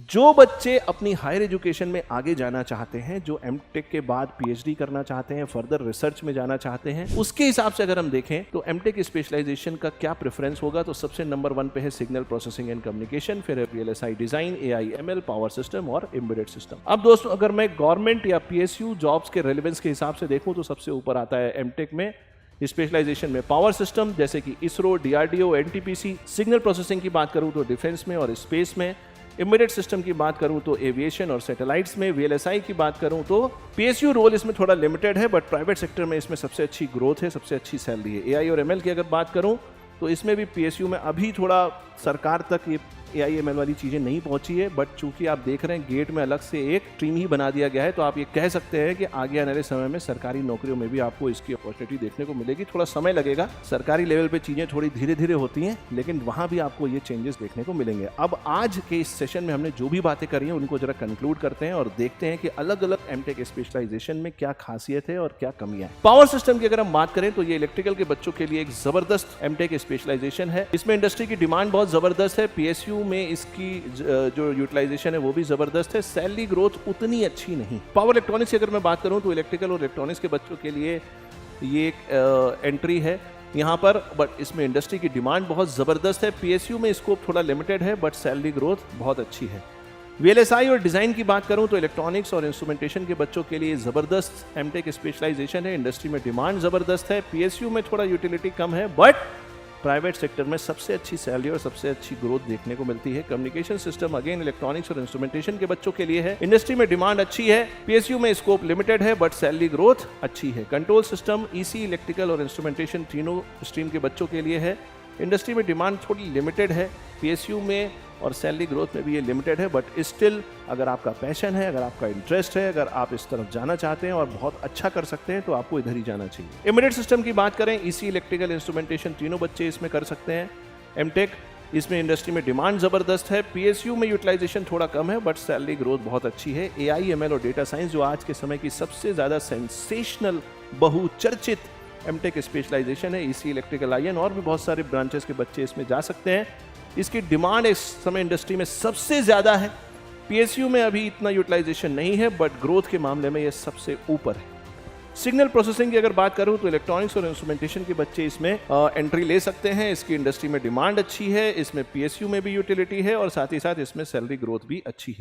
जो बच्चे अपनी हायर एजुकेशन में आगे जाना चाहते हैं, जो एमटेक के बाद पीएचडी करना चाहते हैं, फर्दर रिसर्च में जाना चाहते हैं, उसके हिसाब से अगर हम देखें तो एमटेक स्पेशलाइजेशन का क्या प्रेफरेंस होगा, तो सबसे नंबर 1 पे है सिग्नल प्रोसेसिंग एंड कम्युनिकेशन, फिर है VLSI design, AI ML, power system और एम्बेडेड सिस्टम। अब दोस्तों अगर मैं गवर्नमेंट या पीएसयू जॉब्स के रेलेवेंस के हिसाब से देखूं तो सबसे ऊपर आता है एमटेक में स्पेशलाइजेशन में पावर सिस्टम जैसे कि ISRO, DRDO, NTPC. Signal processing की बात करूं तो डिफेंस में और स्पेस में। एम्बेडेड सिस्टम की बात करूं तो एविएशन और सैटेलाइट्स में। वीएलएसआई की बात करूं तो पीएसयू रोल इसमें थोड़ा लिमिटेड है, बट प्राइवेट सेक्टर में इसमें सबसे अच्छी ग्रोथ है, सबसे अच्छी सैलरी है। एआई और एमएल की अगर बात करूं तो इसमें भी पीएसयू में अभी थोड़ा सरकार तक ये एआई एमएल वाली चीजें नहीं पहुंची है, बट चूंकि आप देख रहे हैं गेट में अलग से एक स्ट्रीम ही बना दिया गया है, तो आप ये कह सकते हैं कि आगे आने वाले समय में सरकारी नौकरियों में भी आपको इसकी अपॉर्चुनिटी देखने को मिलेगी। थोड़ा समय लगेगा, सरकारी लेवल पे चीजें थोड़ी धीरे धीरे होती हैं, लेकिन वहां भी आपको ये चेंजेस देखने को मिलेंगे। अब आज के इस सेशन में हमने जो भी बातें करी हैं उनको जरा कंक्लूड करते हैं और देखते हैं कि अलग अलग एमटेक स्पेशलाइजेशन में क्या खासियत है और क्या कमियां हैं। पावर सिस्टम की अगर हम बात करें तो ये इलेक्ट्रिकल के बच्चों के लिए एक जबरदस्त एमटेक स्पेशलाइजेशन है। इसमें इंडस्ट्री की डिमांड बहुत जबरदस्त है। पीएसयू में इसकी जो यूटिलाइजेशन है वो भी जबरदस्त है। सैलरी ग्रोथ उतनी अच्छी नहीं। पावर इलेक्ट्रॉनिक्स की अगर मैं बात करूं तो इलेक्ट्रिकल और इलेक्ट्रॉनिक्स के बच्चों के लिए ये एक एंट्री है यहाँ पर, बट इसमें इंडस्ट्री की डिमांड बहुत जबरदस्त है। पीएसयू में स्कोप थोड़ा लिमिटेड है, बट सैलरी ग्रोथ बहुत अच्छी है। वीएलएसआई और डिजाइन की बात करूं तो इलेक्ट्रॉनिक्स और इंस्ट्रूमेंटेशन के बच्चों के लिए जबरदस्त एमटेक स्पेशलाइजेशन है। इंडस्ट्री में डिमांड जबरदस्त है। पीएसयू में थोड़ा यूटिलिटी कम है, बट प्राइवेट सेक्टर में सबसे अच्छी सैलरी और सबसे अच्छी ग्रोथ देखने को मिलती है। कम्युनिकेशन सिस्टम अगेन इलेक्ट्रॉनिक्स और इंस्ट्रूमेंटेशन के बच्चों के लिए है। इंडस्ट्री में डिमांड अच्छी है। पीएसयू में स्कोप लिमिटेड है, बट सैलरी ग्रोथ अच्छी है। कंट्रोल सिस्टम, ईसी, इलेक्ट्रिकल और इंस्ट्रूमेंटेशन तीनों स्ट्रीम के बच्चों के लिए है। इंडस्ट्री में डिमांड थोड़ी लिमिटेड है, पीएसयू में और सैलरी ग्रोथ में भी ये लिमिटेड है, बट स्टिल अगर आपका पैशन है, अगर आपका इंटरेस्ट है, अगर आप इस तरफ जाना चाहते हैं और बहुत अच्छा कर सकते हैं तो आपको इधर ही जाना चाहिए। एम्बेडेड सिस्टम की बात करें, ईसी, इलेक्ट्रिकल, इंस्ट्रूमेंटेशन तीनों बच्चे इसमें कर सकते हैं। एमटेक इसमें इंडस्ट्री में डिमांड जबरदस्त है। पीएसयू में यूटिलाइजेशन थोड़ा कम है, बट सैलरी ग्रोथ बहुत अच्छी है। एआई, एमएल और डेटा साइंस जो आज के समय की सबसे ज्यादा सेंसेशनल बहुचर्चित एमटेक स्पेशलाइजेशन है। ईसी, इलेक्ट्रिकल, आईएन और भी बहुत सारे ब्रांचेस के बच्चे इसमें जा सकते हैं। इसकी डिमांड इस समय इंडस्ट्री में सबसे ज्यादा है। पीएसयू में अभी इतना यूटिलाइजेशन नहीं है, बट ग्रोथ के मामले में यह सबसे ऊपर है। सिग्नल प्रोसेसिंग की अगर बात करूं तो इलेक्ट्रॉनिक्स और इंस्ट्रूमेंटेशन के बच्चे इसमें एंट्री ले सकते हैं। इसकी इंडस्ट्री में डिमांड अच्छी है, इसमें पीएसयू में भी यूटिलिटी है और साथ ही साथ इसमें सैलरी ग्रोथ भी अच्छी है।